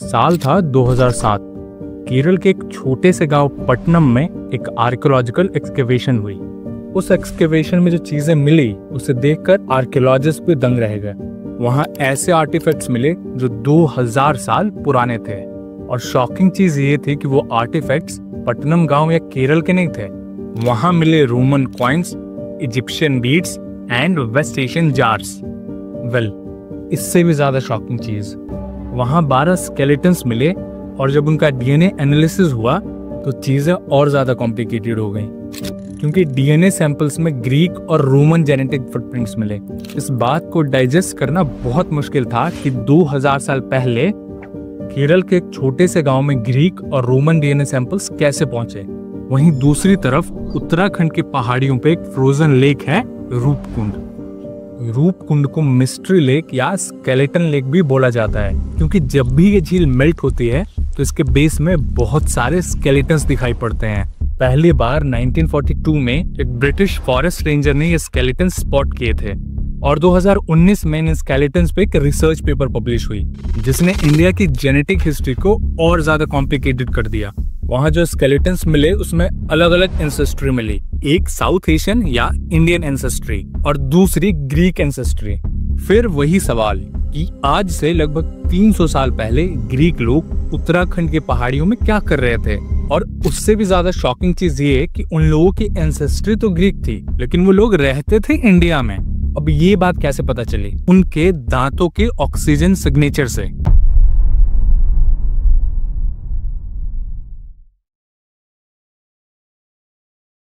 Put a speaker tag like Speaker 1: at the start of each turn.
Speaker 1: साल था 2007। केरल के एक छोटे से गांव पट्टनम में एक आर्कियोलॉजिकल एक्सकेवेशन हुई। उस एक्सकेवेशन में जो चीजें मिली उसे देखकर आर्कियोलॉजिस्ट भी दंग रह गए। वहां ऐसे आर्टिफैक्ट्स मिले जो 2000 साल पुराने थे और शॉकिंग चीज ये थी कि वो आर्टिफैक्ट्स पट्टनम गांव या केरल के नहीं थे। वहां मिले Roman coins, Egyptian beads and West Asian jars. इससे भी ज्यादा शॉकिंग चीज, वहां 12 स्केलेटन्स मिले और जब उनका डीएनए एनालिसिस हुआ तो चीजें और ज्यादा कॉम्प्लिकेटेड हो गई, क्योंकि डीएनए सैंपल्स में ग्रीक और रोमन जेनेटिक फुटप्रिंट्स मिले। इस बात को डाइजेस्ट करना बहुत मुश्किल था कि 2000 साल पहले केरल के एक छोटे से गांव में ग्रीक और रोमन डीएनए सैंपल्स कैसे पहुंचे। वहीं दूसरी तरफ उत्तराखंड के पहाड़ियों पे एक फ्रोजन लेक है, रूपकुंड। रूपकुंड को मिस्ट्री लेक या स्केलेटन लेक भी बोला जाता है, क्योंकि जब भी ये झील मेल्ट होती है तो इसके बेस में बहुत सारे स्केलेटन्स दिखाई पड़ते हैं। पहली बार 1942 में एक ब्रिटिश फॉरेस्ट रेंजर ने ये स्केलेटन स्पॉट किए थे और 2019 में इन स्केलेटन्स पे एक रिसर्च पेपर पब्लिश हुई, जिसने इंडिया की जेनेटिक हिस्ट्री को और ज्यादा कॉम्प्लिकेटेड कर दिया। वहां जो स्केलेटन्स मिले उसमें अलग अलग एंसेस्ट्री मिली, एक साउथ एशियन या इंडियन एंसेस्ट्री और दूसरी ग्रीक एंसेस्ट्री। फिर वही सवाल कि आज से लगभग 300 साल पहले ग्रीक लोग उत्तराखंड के पहाड़ियों में क्या कर रहे थे। और उससे भी ज्यादा शॉकिंग चीज ये है कि उन लोगों की एंसेस्ट्री तो ग्रीक थी, लेकिन वो लोग रहते थे इंडिया में। अब ये बात कैसे पता चली? उनके दांतों के ऑक्सीजन सिग्नेचर से।